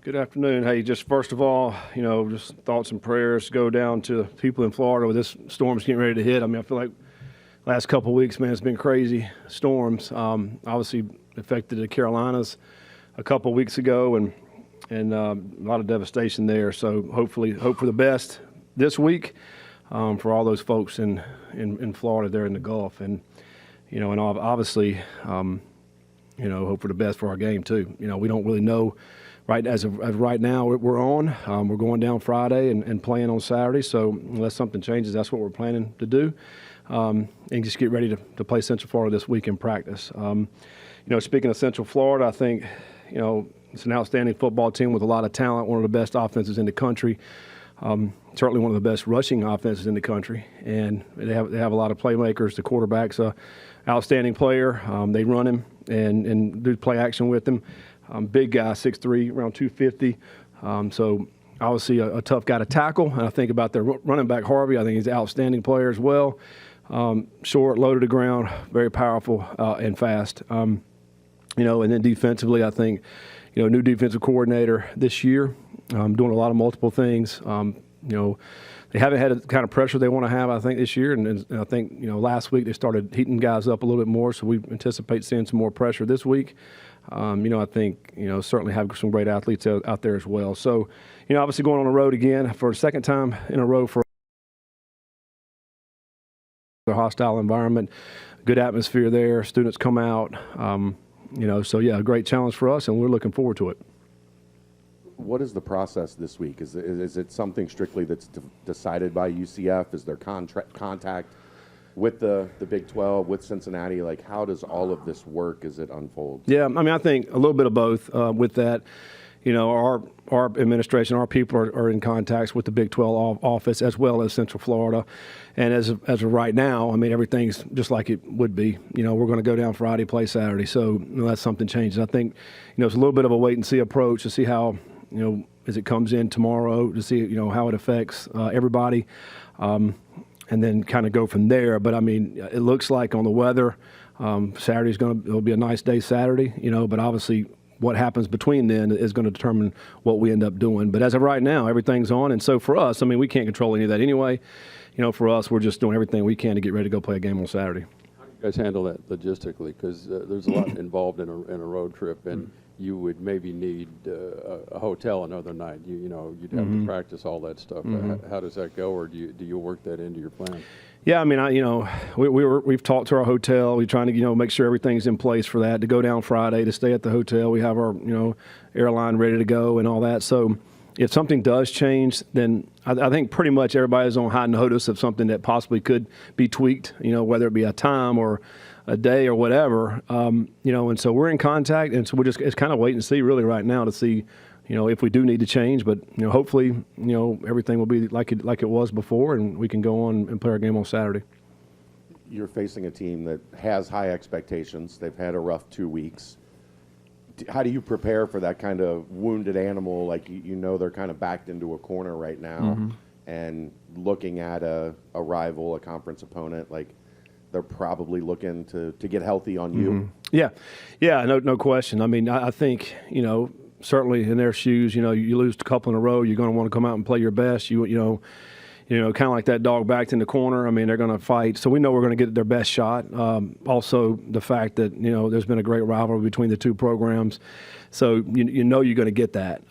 Good afternoon. Hey, just first of all, just thoughts and prayers go down to people in Florida with this storm's getting ready to hit. I mean, I feel like last couple of weeks, man, it's been crazy storms. Obviously affected the Carolinas a couple of weeks ago, and a lot of devastation there. So hope for the best this week for all those folks in Florida there in the Gulf, and obviously, hope for the best for our game too. We don't really know. Right as of right now, we're on. We're going down Friday and playing on Saturday. So unless something changes, that's what we're planning to do, and just get ready to play Central Florida this week in practice. Speaking of Central Florida, I think it's an outstanding football team with a lot of talent. One of the best offenses in the country. Certainly one of the best rushing offenses in the country, and they have a lot of playmakers. The quarterback's a outstanding player. They run him and do play action with him. Big guy, 6'3", around 250. So obviously a tough guy to tackle. And I think about their running back, Harvey. I think he's an outstanding player as well. Short, low to the ground, very powerful and fast. And then defensively, I think, new defensive coordinator this year, doing a lot of multiple things. They haven't had the kind of pressure they want to have, I think, this year. And I think, last week they started heating guys up a little bit more. So we anticipate seeing some more pressure this week. I think, certainly have some great athletes out there as well. So, obviously going on the road again for a second time in a row for a hostile environment, good atmosphere there. Students come out, so yeah, a great challenge for us, and we're looking forward to it. What is the process this week? Is it something strictly that's decided by UCF? Is there contact with the Big 12, with Cincinnati? Like, how does all of this work as it unfolds? Yeah, I mean, I think a little bit of both with that. Our administration, our people are in contacts with the Big 12 office as well as Central Florida. And as of right now, I mean, everything's just like it would be. We're going to go down Friday, play Saturday. So unless something changes, I think, it's a little bit of a wait-and-see approach to see how, as it comes in tomorrow, to see, how it affects everybody. And then kind of go from there. But I mean, it looks like on the weather, it'll be a nice day Saturday, but obviously what happens between then is going to determine what we end up doing. But as of right now, everything's on. And so for us, I mean, we can't control any of that anyway. For us, we're just doing everything we can to get ready to go play a game on Saturday. How do you guys handle that logistically? Because there's a lot involved in a road trip, and you would maybe need a hotel another night. You'd have to practice all that stuff. How does that go, or do you work that into your plan? Yeah, I mean, we've talked to our hotel. We're trying to make sure everything's in place for that, to go down Friday, to stay at the hotel. We have our airline ready to go and all that. So if something does change, then I think pretty much everybody's on high notice of something that possibly could be tweaked. Whether it be a time or a day or whatever, and so we're in contact, and so it's kind of wait and see really right now to see, if we do need to change, but hopefully, everything will be like it was before, and we can go on and play our game on Saturday. You're facing a team that has high expectations. They've had a rough 2 weeks. How do you prepare for that kind of wounded animal? Like, they're kind of backed into a corner right now, and looking at a rival, a conference opponent, like, they're probably looking to get healthy on you. Yeah, no question. I mean, I think, certainly in their shoes, you lose a couple in a row, you're going to want to come out and play your best. Kind of like that dog backed in the corner. I mean, they're going to fight. So we know we're going to get their best shot. Also, the fact that, there's been a great rivalry between the two programs. So, you're going to get that.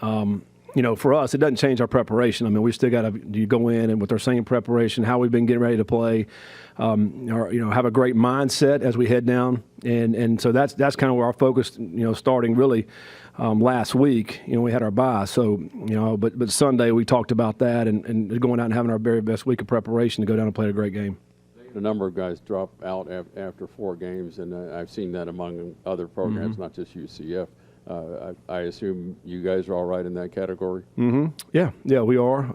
For us, it doesn't change our preparation. I mean, we still got to go in and with our same preparation, how we've been getting ready to play, have a great mindset as we head down. And so that's kind of where our focus, starting really last week, we had our bye. So, but Sunday we talked about that and going out and having our very best week of preparation to go down and play a great game. A number of guys drop out after 4 games, and I've seen that among other programs, not just UCF. I assume you guys are all right in that category? Yeah, we are.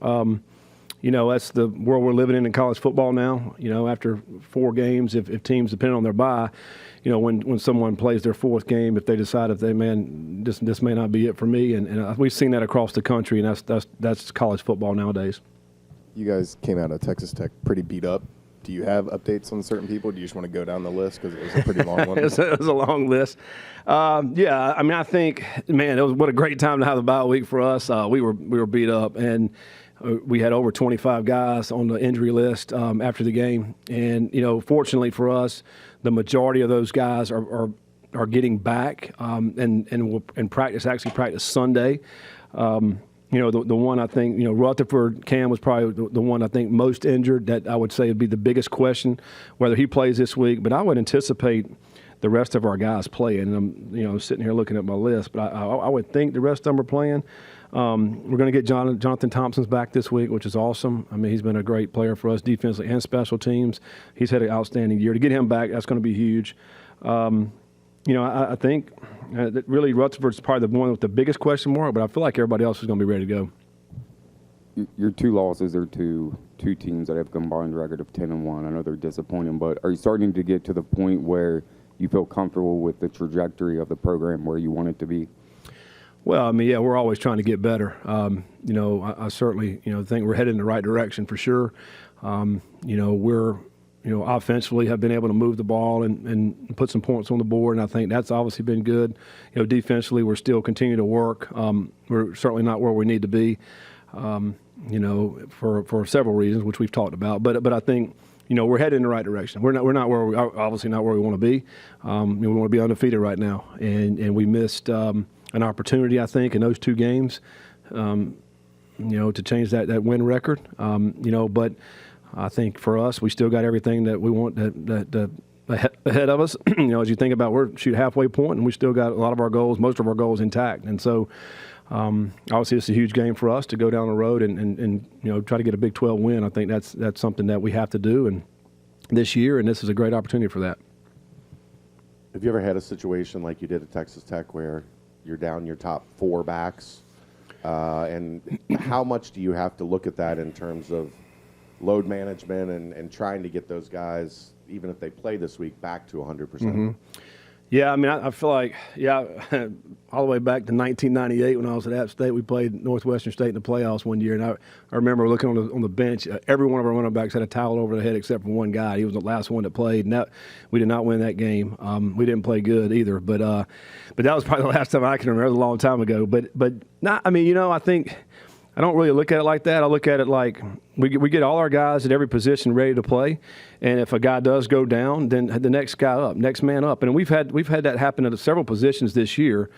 That's the world we're living in college football now. After 4 games, if teams, depending on their bye, when someone plays their 4th game, if they decide this may not be it for me, and we've seen that across the country, and that's college football nowadays. You guys came out of Texas Tech pretty beat up. Do you have updates on certain people? Do you just want to go down the list because it was a pretty long one? It was a long list. Yeah, I mean, I think, man, what a great time to have the bye week for us. We were beat up, and we had over 25 guys on the injury list after the game. And, fortunately for us, the majority of those guys are getting back and practice Sunday. The one I think, Rutherford, Cam was probably the one I think most injured. That I would say would be the biggest question, whether he plays this week. But I would anticipate the rest of our guys playing. And I'm, sitting here looking at my list, but I would think the rest of them are playing. We're going to get Jonathan Thompson's back this week, which is awesome. I mean, he's been a great player for us defensively and special teams. He's had an outstanding year. To get him back, that's going to be huge. I think that really Rutherford's probably the one with the biggest question mark, but I feel like everybody else is going to be ready to go. Your 2 losses are to 2 teams that have a combined record of 10-1. I know they're disappointing, but are you starting to get to the point where you feel comfortable with the trajectory of the program where you want it to be? Well, I mean, yeah, we're always trying to get better. I certainly, think we're headed in the right direction for sure. We're offensively have been able to move the ball and put some points on the board, and I think that's obviously been good. Defensively, we're still continuing to work. We're certainly not where we need to be, for several reasons, which we've talked about. But I think, we're headed in the right direction. We're not where we are, obviously not where we want to be. We want to be undefeated right now, and we missed an opportunity, I think, in those 2 games, to change that win record. But I think for us, we still got everything that we want that ahead of us. As you think about, we're halfway point, and we still got a lot of our goals, most of our goals intact. And so, obviously, it's a huge game for us to go down the road and try to get a Big 12 win. I think that's something that we have to do, and this year, and this is a great opportunity for that. Have you ever had a situation like you did at Texas Tech where you're down your top 4 backs, and how much do you have to look at that in terms of load management and trying to get those guys, even if they play this week, back to 100%? Mm-hmm. Yeah, I mean, I feel like, all the way back to 1998 when I was at App State, we played Northwestern State in the playoffs one year, and I remember looking on the bench. Every one of our running backs had a towel over their head except for one guy. He was the last one that played, and we did not win that game. We didn't play good either, but that was probably the last time I can remember. It was a long time ago. But not. I mean, I think I don't really look at it like that. I look at it like we get all our guys at every position ready to play, and if a guy does go down, then the next guy up, next man up. And we've had that happen at several positions this year,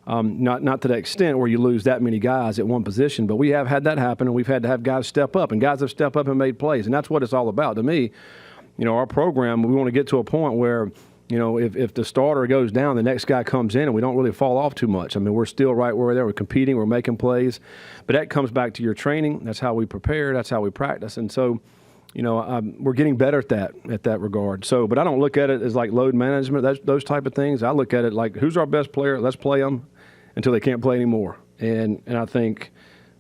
not to the extent where you lose that many guys at one position, but we have had that happen, and we've had to have guys step up, and guys have stepped up and made plays, and that's what it's all about. To me, our program, we want to get to a point where if the starter goes down, the next guy comes in, and we don't really fall off too much. I mean, we're still right where we're there. We're competing. We're making plays. But that comes back to your training. That's how we prepare. That's how we practice. And so, we're getting better at that regard. So, but I don't look at it as like load management, those type of things. I look at it like, who's our best player? Let's play them until they can't play anymore. And I think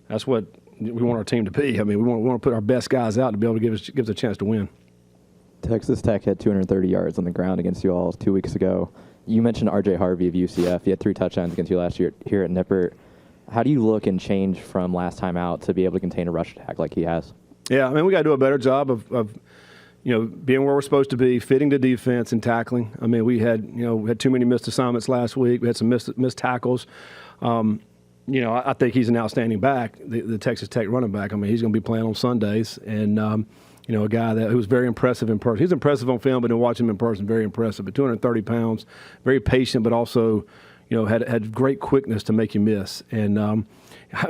that's what we want our team to be. I mean, we want to put our best guys out to be able to give us a chance to win. Texas Tech had 230 yards on the ground against you all 2 weeks ago. You mentioned R.J. Harvey of UCF. He had 3 touchdowns against you last year here at Nippert. How do you look and change from last time out to be able to contain a rush attack like he has? Yeah, I mean, we got to do a better job of being where we're supposed to be, fitting the defense and tackling. I mean, we had too many missed assignments last week. We had some missed tackles. I think he's an outstanding back, the Texas Tech running back. I mean, he's going to be playing on Sundays, and a guy who was very impressive in person. He's impressive on film, but then watching him in person, very impressive. At 230 pounds, very patient, but also, had great quickness to make you miss. And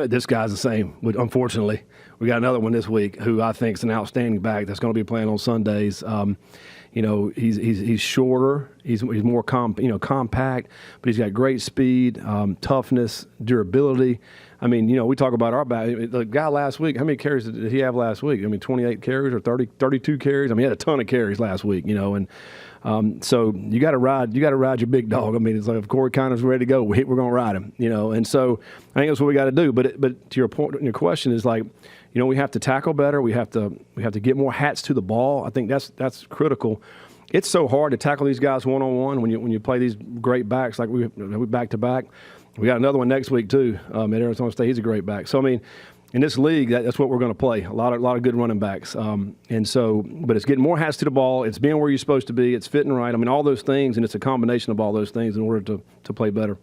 this guy's the same. Unfortunately, we got another one this week who I think is an outstanding back that's going to be playing on Sundays. He's shorter. He's more compact, but he's got great speed, toughness, durability. I mean, we talk about our back. The guy last week, how many carries did he have last week? I mean, 28 carries or 32 carries. I mean, he had a ton of carries last week, and so you got to ride your big dog. I mean, it's like if Corey Connor's ready to go, we're going to ride him, and so I think that's what we got to do. But to your point, your question is like, we have to tackle better. We have to get more hats to the ball. I think that's critical. It's so hard to tackle these guys one-on-one when you play these great backs like we back to back. We got another one next week too at Arizona State. He's a great back. So I mean, in this league, that's what we're going to play. A lot of good running backs. And so, but it's getting more hats to the ball. It's being where you're supposed to be. It's fitting right. I mean, all those things, and it's a combination of all those things in order to play better.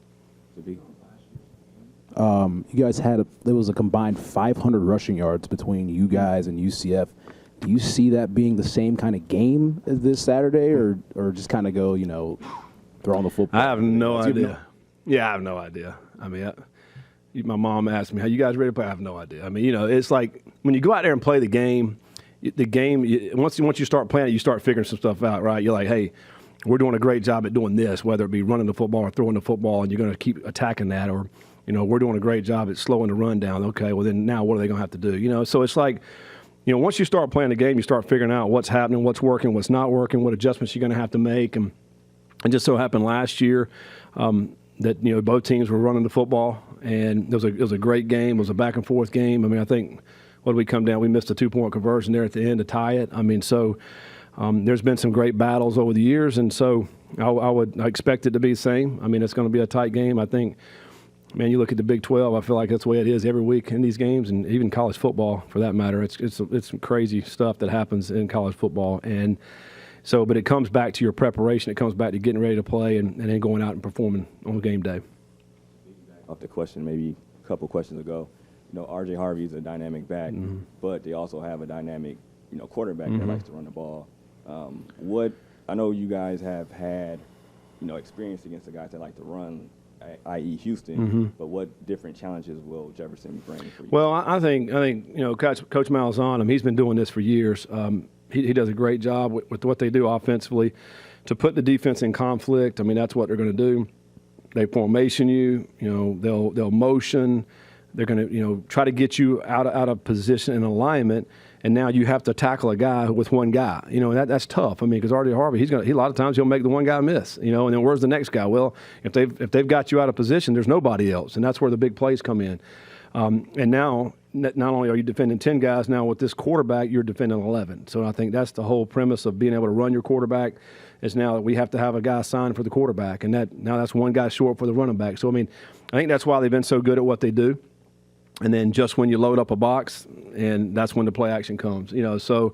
You guys there was a combined 500 rushing yards between you guys and UCF. Do you see that being the same kind of game as this Saturday, or just kind of go, throw on the football? I have no idea. Yeah, I have no idea. I mean, my mom asked me, "How you guys ready to play?" I have no idea. I mean, it's like when you go out there and play the game. Once you start playing it, you start figuring some stuff out, right? You're like, hey, we're doing a great job at doing this, whether it be running the football or throwing the football, and you're going to keep attacking that, or we're doing a great job at slowing the run down. Okay, well then now what are they going to have to do? So it's like, once you start playing the game, you start figuring out what's happening, what's working, what's not working, what adjustments you're going to have to make, and it just so happened last year that both teams were running the football, and it was a great game. It was a back and forth game. I mean, I think what did we come down? We missed a 2-point conversion there at the end to tie it. I mean, so there's been some great battles over the years, and so I expect it to be the same. I mean, it's going to be a tight game. I think. Man, you look at the Big 12, I feel like that's the way it is every week in these games, and even college football for that matter. It's some crazy stuff that happens in college football. And so, but it comes back to your preparation. It comes back to getting ready to play and then going out and performing on game day. Off the question maybe a couple questions ago, R.J. Harvey is a dynamic back, but they also have a dynamic, quarterback that likes to run the ball. I know you guys have had, experience against the guys that like to run, i.e. Houston, but what different challenges will Jefferson bring for you? Well, I think Coach Malzahn, he's been doing this for years. He does a great job with what they do offensively to put the defense in conflict. I mean, that's what they're going to do. They formation you, they'll motion. They're going to, try to get you out of position and alignment. And now you have to tackle a guy with one guy. That's tough. I mean, because R.J. Harvey, a lot of times he'll make the one guy miss. And then where's the next guy? Well, if they've got you out of position, there's nobody else, and that's where the big plays come in. And now, not only are you defending 10 guys, now with this quarterback, you're defending 11. So I think that's the whole premise of being able to run your quarterback. Is now that we have to have a guy signed for the quarterback, and now that's one guy short for the running back. So I mean, I think that's why they've been so good at what they do. And then just when you load up a box, and that's when the play action comes. So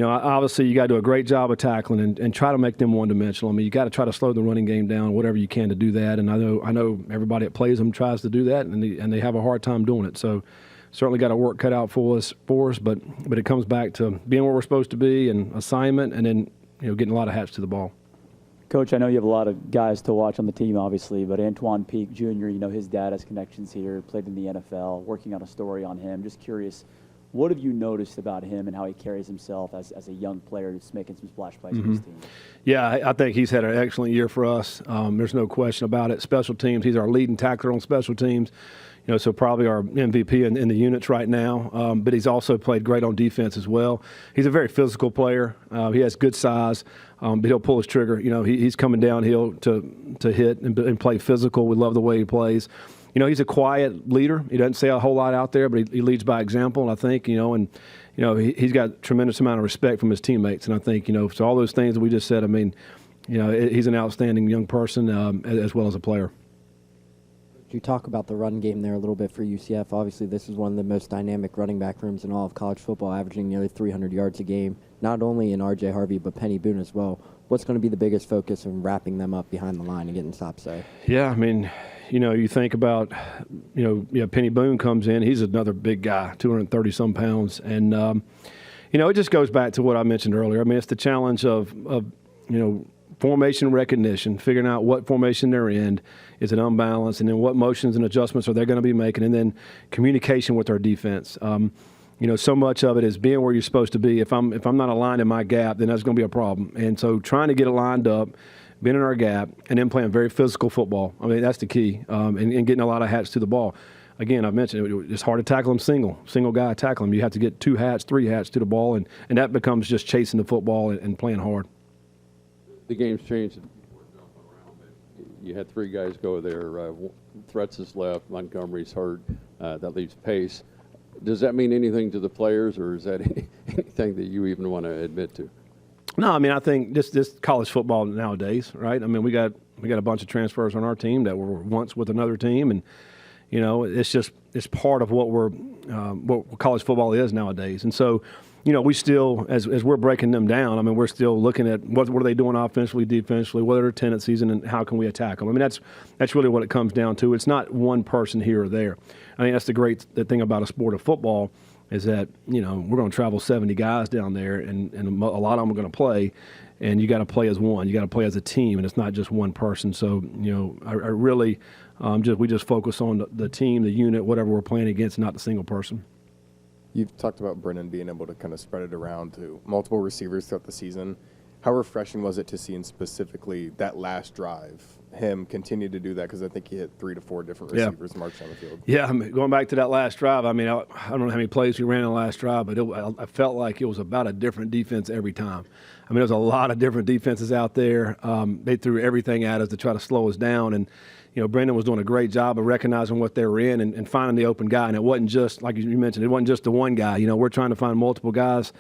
obviously you got to do a great job of tackling and try to make them one-dimensional. I mean, you got to try to slow the running game down, whatever you can to do that. And I know everybody that plays them tries to do that, and they have a hard time doing it. So certainly got a work cut out for us. But it comes back to being where we're supposed to be and assignment, and then getting a lot of hats to the ball. Coach, I know you have a lot of guys to watch on the team, obviously, but Antoine Peak Jr., his dad has connections here, played in the NFL, working on a story on him. Just curious, what have you noticed about him and how he carries himself as a young player who's making some splash plays for his team? Yeah, I think he's had an excellent year for us. There's no question about it. Special teams, he's our leading tackler on special teams. So probably our MVP in the units right now. But he's also played great on defense as well. He's a very physical player. He has good size, but he'll pull his trigger. He's coming downhill to hit and play physical. We love the way he plays. He's a quiet leader. He doesn't say a whole lot out there, but he leads by example. And I think, he's got a tremendous amount of respect from his teammates. And I think, so all those things that we just said, I mean, he's an outstanding young person as well as a player. You talk about the run game there a little bit for UCF. Obviously, this is one of the most dynamic running back rooms in all of college football, averaging nearly 300 yards a game, not only in R.J. Harvey, but Penny Boone as well. What's going to be the biggest focus in wrapping them up behind the line and getting stops there? Yeah, I mean, you think about, Penny Boone comes in. He's another big guy, 230-some pounds. And, it just goes back to what I mentioned earlier. I mean, it's the challenge of formation recognition, figuring out what formation they're in, is it unbalanced, and then what motions and adjustments are they going to be making, and then communication with our defense. So much of it is being where you're supposed to be. If I'm not aligned in my gap, then that's going to be a problem. And so trying to get it lined up, being in our gap, and then playing very physical football. I mean, that's the key, and getting a lot of hats to the ball. Again, I've mentioned it's hard to tackle them single guy tackle them. You have to get 2 hats, 3 hats to the ball, and that becomes just chasing the football and playing hard. The game's changed. You had 3 guys go there. Threats is left. Montgomery's hurt. That leaves Pace. Does that mean anything to the players, or is that anything that you even want to admit to? No, I mean, I think this college football nowadays, right? I mean, we got a bunch of transfers on our team that were once with another team, and it's part of what what college football is nowadays. And so, we still, as we're breaking them down, I mean, we're still looking at what are they doing offensively, defensively, what are their tendencies, and how can we attack them. I mean, that's really what it comes down to. It's not one person here or there. I think that's the thing about a sport of football is that, we're going to travel 70 guys down there, and a lot of them are going to play, and you got to play as one. You got to play as a team, and it's not just one person. So, I really we just focus on the team, the unit, whatever we're playing against, not the single person. You've talked about Brennan being able to kind of spread it around to multiple receivers throughout the season. How refreshing was it to see, in specifically that last drive, him continue to do that? Because I think he hit 3 to 4 different receivers march down the field. Yeah, I mean, going back to that last drive, I mean, I don't know how many plays we ran in the last drive, but I felt like it was about a different defense every time. I mean, there's a lot of different defenses out there. They threw everything at us to try to slow us down, and Brendan was doing a great job of recognizing what they were in and finding the open guy. And it wasn't just, like you mentioned, it wasn't just the one guy. We're trying to find multiple guys,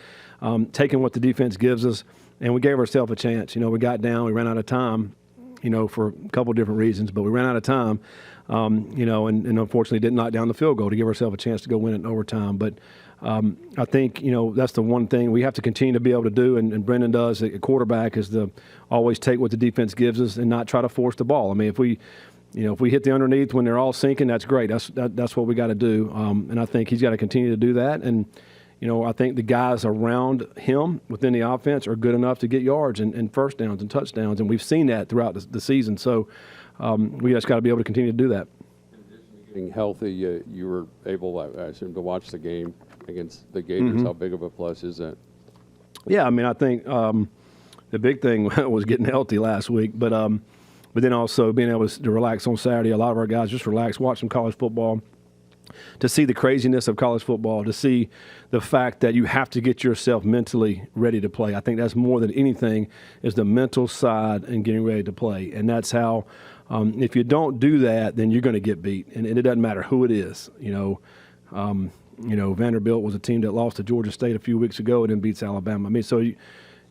taking what the defense gives us, and we gave ourselves a chance. We got down, we ran out of time, for a couple of different reasons, but we ran out of time, and unfortunately didn't knock down the field goal to give ourselves a chance to go win it in overtime. But I think, that's the one thing we have to continue to be able to do, and Brendan does at quarterback, is to always take what the defense gives us and not try to force the ball. I mean, if we hit the underneath when they're all sinking, that's great. That's what we got to do, and I think he's got to continue to do that. And I think the guys around him within the offense are good enough to get yards and first downs and touchdowns, and we've seen that throughout the season. So we just got to be able to continue to do that. In addition to getting healthy, you were able, I assume, to watch the game against the Gators. How big of a plus is that? Yeah, I mean, I think the big thing was getting healthy last week, but then also being able to relax on Saturday. A lot of our guys just relax, watch some college football, to see the craziness of college football, to see the fact that you have to get yourself mentally ready to play. I think that's more than anything is the mental side and getting ready to play. And that's how, if you don't do that, then you're going to get beat. And it doesn't matter who it is. Vanderbilt was a team that lost to Georgia State a few weeks ago and then beats Alabama. I mean, so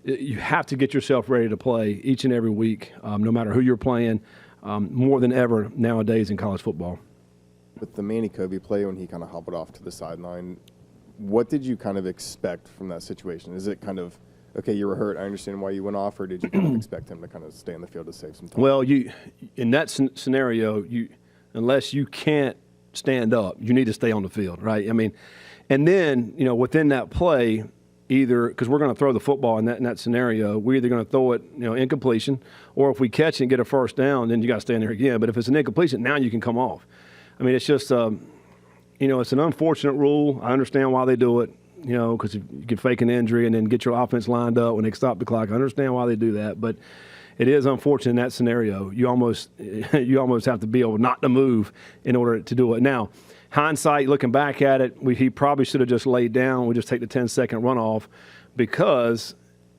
you have to get yourself ready to play each and every week, no matter who you're playing, more than ever nowadays in college football. With the Manny Covey play, when he kind of hobbled off to the sideline, what did you kind of expect from that situation? Is it kind of, okay, you were hurt, I understand why you went off, or did you kind of expect him to kind of stay on the field to save some time? Well, in that scenario, unless you can't stand up, you need to stay on the field, right? I mean, and then, within that play, either because we're going to throw the football in that scenario, we're either going to throw it, incompletion, or if we catch it and get a first down, then you got to stay in there again. But if it's an incompletion, now you can come off. I mean, it's just, it's an unfortunate rule. I understand why they do it, because you can fake an injury and then get your offense lined up when they stop the clock. I understand why they do that, but it is unfortunate in that scenario. You almost have to be able not to move in order to do it. Now, hindsight, looking back at it, he probably should have just laid down. We just take the 10-second runoff, because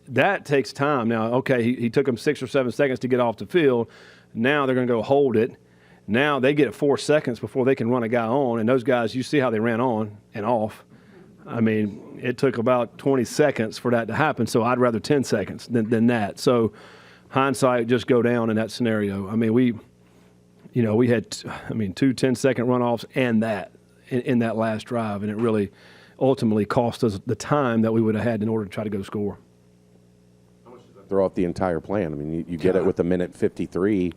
that takes time. Now, okay, he took them 6 or 7 seconds to get off the field. Now they're going to go hold it. Now they get 4 seconds before they can run a guy on, and those guys, you see how they ran on and off. I mean, it took about 20 seconds for that to happen, so I'd rather 10 seconds than that. So hindsight, just go down in that scenario. I mean, we had, 2 10-second runoffs and that in that last drive, and it really ultimately cost us the time that we would have had in order to try to go score. Throw out the entire plan. I mean, you get it with a minute 53,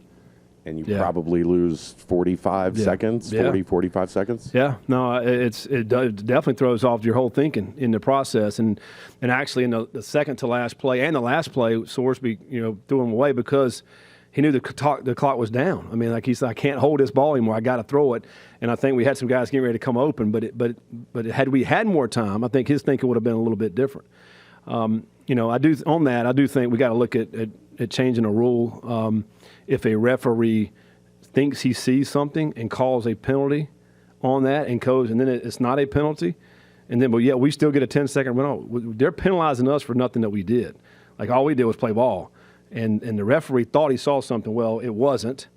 and you probably lose 45 seconds, 45 seconons. Yeah, no, it definitely throws off your whole thinking in the process. And actually in the second to last play and the last play, Sorsby, threw him away because he knew the clock was down. I mean, like he said, I can't hold this ball anymore. I got to throw it. And I think we had some guys getting ready to come open, but had we had more time, I think his thinking would have been a little bit different. I do think we got to look at changing a rule. If a referee thinks he sees something and calls a penalty on that and then it's not a penalty, and then we still get a 10-second runoff. They're penalizing us for nothing that we did. Like all we did was play ball, and the referee thought he saw something. Well, it wasn't,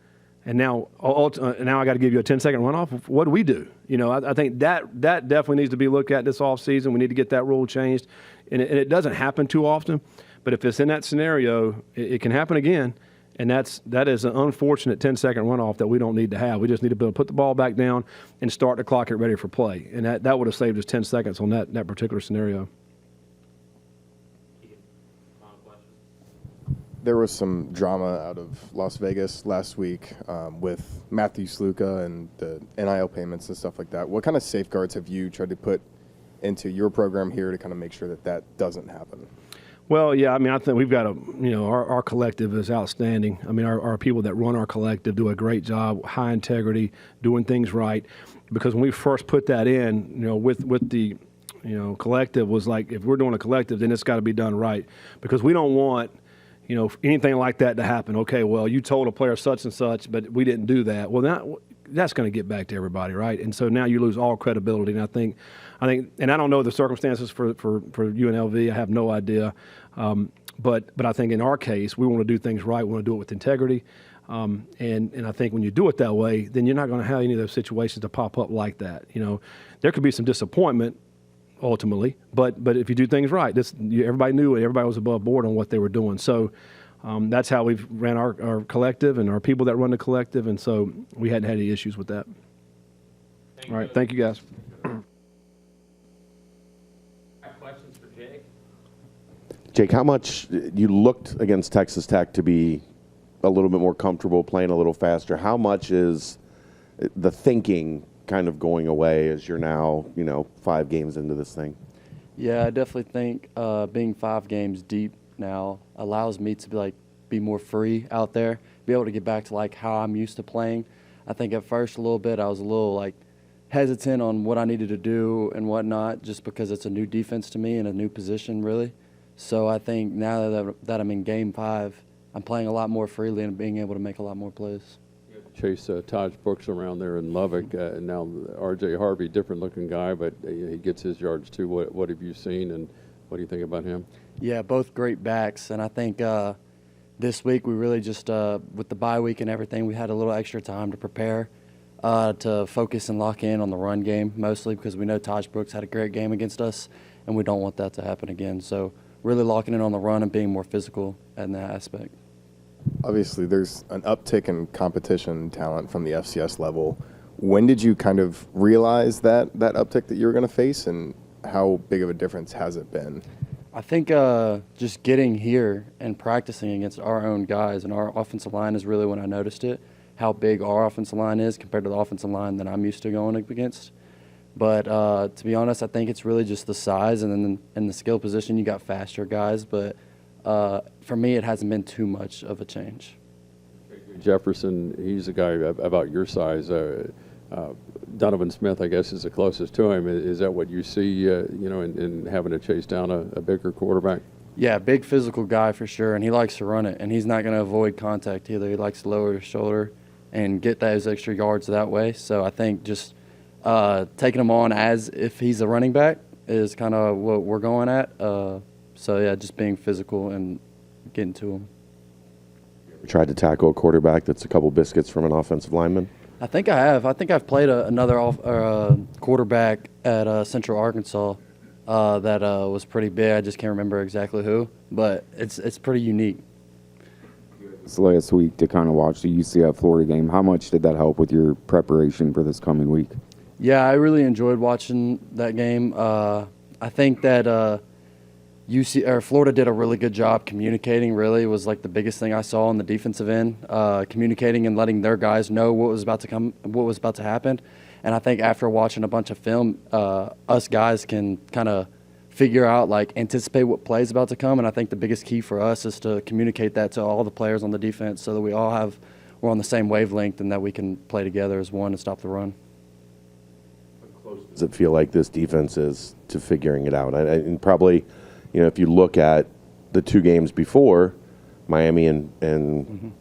and now I got to give you a 10-second runoff. What do we do? I think that definitely needs to be looked at this offseason. We need to get that rule changed, and it doesn't happen too often. But if it's in that scenario, it can happen again. And that is an unfortunate 10-second runoff that we don't need to have. We just need to be able to put the ball back down and start the clock, get ready for play. And that would have saved us 10 seconds on that particular scenario. There was some drama out of Las Vegas last week with Matthew Sluka and the NIL payments and stuff like that. What kind of safeguards have you tried to put into your program here to kind of make sure that that doesn't happen? Well, yeah, I mean, I think we've got our collective is outstanding. I mean, our people that run our collective do a great job, high integrity, doing things right. Because when we first put that in, with the, collective was like, if we're doing a collective, then it's got to be done right. Because we don't want, anything like that to happen. Okay, well, you told a player such and such, but we didn't do that. Well, that's going to get back to everybody, right? And so now you lose all credibility. And I think, and I don't know the circumstances for UNLV. I have no idea. But I think in our case, we want to do things right. We want to do it with integrity. And I think when you do it that way, then you're not going to have any of those situations to pop up like that. There could be some disappointment ultimately, but if you do things right, everybody knew it. Everybody was above board on what they were doing. So that's how we've ran our collective and our people that run the collective, and so we hadn't had any issues with that. All right, thank you guys. Questions for Jake? Jake, how much you looked against Texas Tech to be a little bit more comfortable, playing a little faster? How much is the thinking kind of going away as you're now, 5 games into this thing? Yeah, I definitely think being 5 games deep now allows me to be more free out there, be able to get back to how I'm used to playing. I think at first a little bit I was a little hesitant on what I needed to do and whatnot, just because it's a new defense to me and a new position really. So I think now that I'm in Game 5, I'm playing a lot more freely and being able to make a lot more plays. Chase Taj Brooks around there in Lubbock. Now R.J. Harvey, different looking guy, but he gets his yards too. What have you seen, and what do you think about him? Yeah, both great backs, and I think this week we really just, with the bye week and everything, we had a little extra time to prepare, to focus and lock in on the run game mostly, because we know Taj Brooks had a great game against us, and we don't want that to happen again. So really locking in on the run and being more physical in that aspect. Obviously, there's an uptick in competition talent from the FCS level. When did you kind of realize that uptick that you were going to face, and how big of a difference has it been? I think just getting here and practicing against our own guys and our offensive line is really when I noticed it, how big our offensive line is compared to the offensive line that I'm used to going up against. But to be honest, I think it's really just the size, and then in the skill position you got faster guys, but for me, it hasn't been too much of a change. Jefferson, he's a guy about your size. Donovan Smith, I guess, is the closest to him. Is that what you see, in having to chase down a bigger quarterback? Yeah, big physical guy for sure, and he likes to run it, and he's not going to avoid contact either. He likes to lower his shoulder and get those extra yards that way. So I think just taking him on as if he's a running back is kind of what we're going at. So, yeah, just being physical and getting to him. You tried to tackle a quarterback that's a couple biscuits from an offensive lineman? I think I have. I think I've played another quarterback at Central Arkansas that was pretty big. I just can't remember exactly who, but it's pretty unique. This last week to kind of watch the UCF Florida game, how much did that help with your preparation for this coming week? Yeah, I really enjoyed watching that game. I think that Florida did a really good job communicating. Really, it was the biggest thing I saw on the defensive end, communicating and letting their guys know what was about to happen. And I think after watching a bunch of film, us guys can kind of figure out, anticipate what play is about to come. And I think the biggest key for us is to communicate that to all the players on the defense, so that we're on the same wavelength and that we can play together as one and stop the run. Does it feel like this defense is to figuring it out? And probably, if you look at the 2 games before, Miami and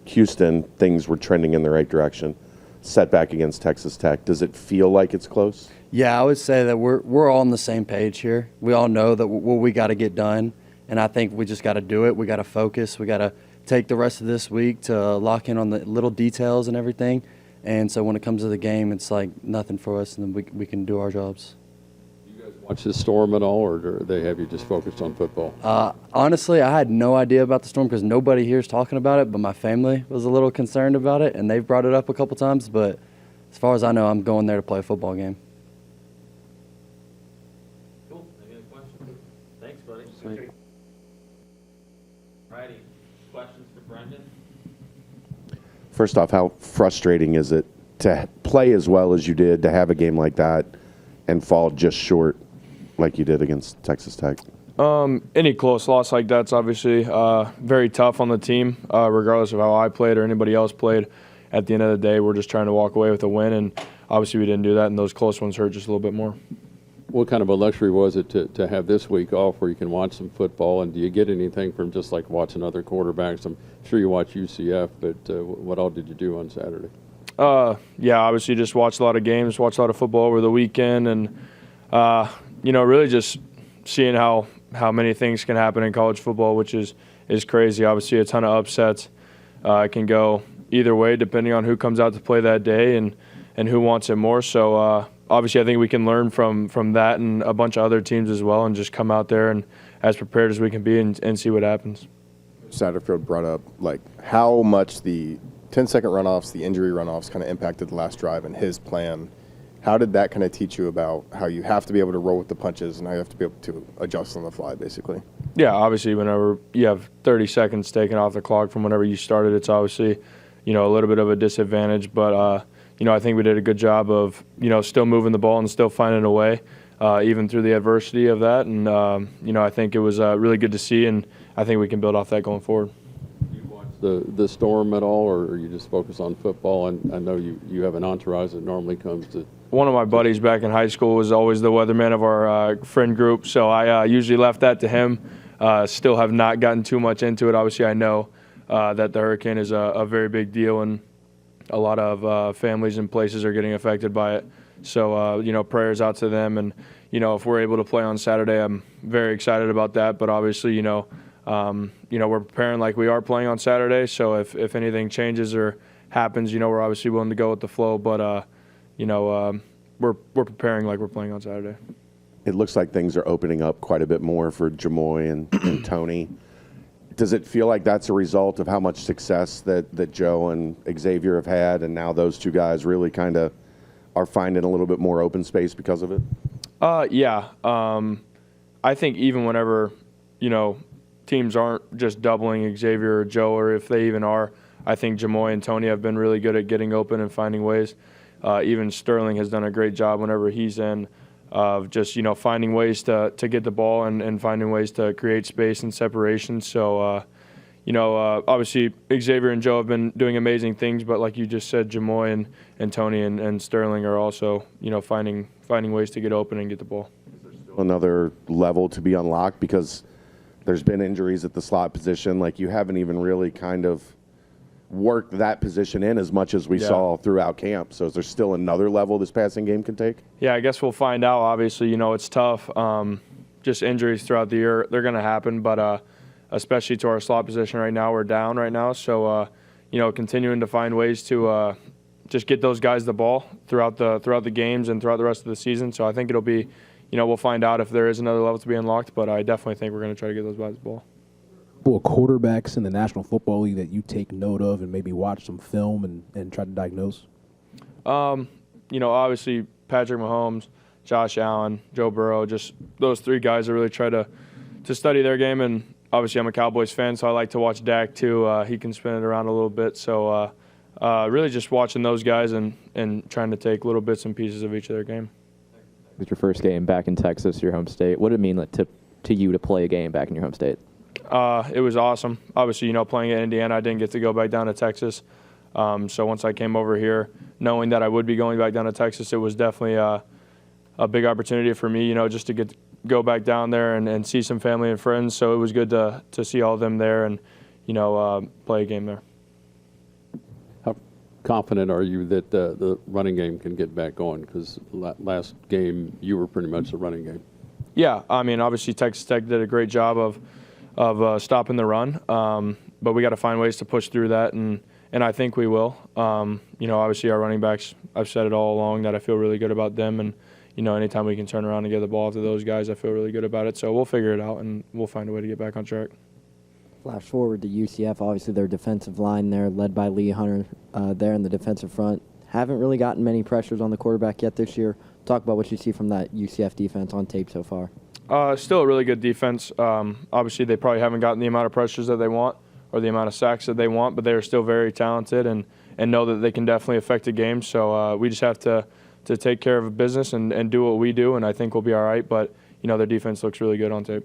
Houston, things were trending in the right direction. Setback against Texas Tech. Does it feel like it's close? Yeah, I would say that we're all on the same page here. We all know that what we got to get done, and I think we just got to do it. We got to focus. We got to take the rest of this week to lock in on the little details and everything. And so when it comes to the game, it's nothing for us, and then we can do our jobs. You guys Watch the Storm at all, or do they have you just focused on football? Honestly, I had no idea about the Storm because nobody here is talking about it, but my family was a little concerned about it, and they've brought it up a couple times. But as far as I know, I'm going there to play a football game. Cool. Any other questions? Thanks, buddy. Sweet. Alrighty. Questions for Brendan? First off, how frustrating is it to play as well as you did, to have a game like that and fall just short like you did against Texas Tech? Any close loss like that's obviously very tough on the team, regardless of how I played or anybody else played. At the end of the day, we're just trying to walk away with a win, and obviously we didn't do that, and those close ones hurt just a little bit more. What kind of a luxury was it to have this week off where you can watch some football, and do you get anything from just like watching other quarterbacks? I'm sure you watch UCF, but what all did you do on Saturday? Yeah, obviously just watched a lot of games, watched a lot of football over the weekend, and really just seeing how many things can happen in college football, which is crazy. Obviously, a ton of upsets. It can go either way depending on who comes out to play that day and who wants it more. So obviously, I think we can learn from that and a bunch of other teams as well, and just come out there and as prepared as we can be and see what happens. Satterfield brought up like how much the 10-second runoffs, the injury runoffs, kind of impacted the last drive and his plan. How did that kind of teach you about how you have to be able to roll with the punches and how you have to be able to adjust on the fly, basically? Yeah, obviously, whenever you have 30 seconds taken off the clock from whenever you started, it's obviously, a little bit of a disadvantage. But, I think we did a good job of, still moving the ball and still finding a way, even through the adversity of that. And, I think it was really good to see, and I think we can build off that going forward. The Storm at all, or are you just focused on football? And I know you have an entourage that normally comes to. One of my buddies back in high school was always the weatherman of our friend group, so I usually left that to him. Still have not gotten too much into it. Obviously, I know that the hurricane is a very big deal, and a lot of families and places are getting affected by it. So, prayers out to them. And, if we're able to play on Saturday, I'm very excited about that. But obviously, we're preparing like we are playing on Saturday. So if anything changes or happens, we're obviously willing to go with the flow. But, we're preparing like we're playing on Saturday. It looks like things are opening up quite a bit more for Jamoy and Tony. Does it feel like that's a result of how much success that Joe and Xavier have had, and now those two guys really kind of are finding a little bit more open space because of it? Yeah. I think even whenever, teams aren't just doubling Xavier or Joe, or if they even are, I think Jamoy and Tony have been really good at getting open and finding ways. Even Sterling has done a great job whenever he's in of just, finding ways to get the ball and finding ways to create space and separation. So, obviously Xavier and Joe have been doing amazing things, but like you just said, Jamoy and Tony and Sterling are also, finding ways to get open and get the ball. Another level to be unlocked because there's been injuries at the slot position. Like, you haven't even really kind of worked that position in as much as we saw throughout camp. So is there still another level this passing game can take? Yeah, I guess we'll find out. Obviously, it's tough. Just injuries throughout the year, they're going to happen. But especially to our slot position right now, we're down right now. So, continuing to find ways to just get those guys the ball throughout the games and throughout the rest of the season. So I think it'll be, we'll find out if there is another level to be unlocked. But I definitely think we're going to try to get those guys the ball. Quarterbacks in the National Football League that you take note of and maybe watch some film and try to diagnose? Obviously Patrick Mahomes, Josh Allen, Joe Burrow, just those three guys I really try to study their game. And obviously I'm a Cowboys fan, so I like to watch Dak too. He can spin it around a little bit. So really just watching those guys and trying to take little bits and pieces of each of their game. It's your first game back in Texas, your home state. What did it mean to you to play a game back in your home state? It was awesome. Obviously, playing at Indiana, I didn't get to go back down to Texas. So once I came over here, knowing that I would be going back down to Texas, it was definitely a big opportunity for me, just to go back down there and see some family and friends. So it was good to see all of them there and, play a game there. How confident are you that the running game can get back going? Because last game, you were pretty much the running game. Yeah, I mean, obviously Texas Tech did a great job of stopping the run, but we got to find ways to push through that, and I think we will. Obviously our running backs, I've said it all along that I feel really good about them, and anytime we can turn around and get the ball to those guys, I feel really good about it. So we'll figure it out, and we'll find a way to get back on track. Flash forward to UCF, obviously their defensive line there, led by Lee Hunter there in the defensive front. Haven't really gotten many pressures on the quarterback yet this year. Talk about what you see from that UCF defense on tape so far. Still a really good defense. Obviously, they probably haven't gotten the amount of pressures that they want or the amount of sacks that they want, but they are still very talented and know that they can definitely affect a game. So we just have to take care of business and do what we do, and I think we'll be all right. But, their defense looks really good on tape.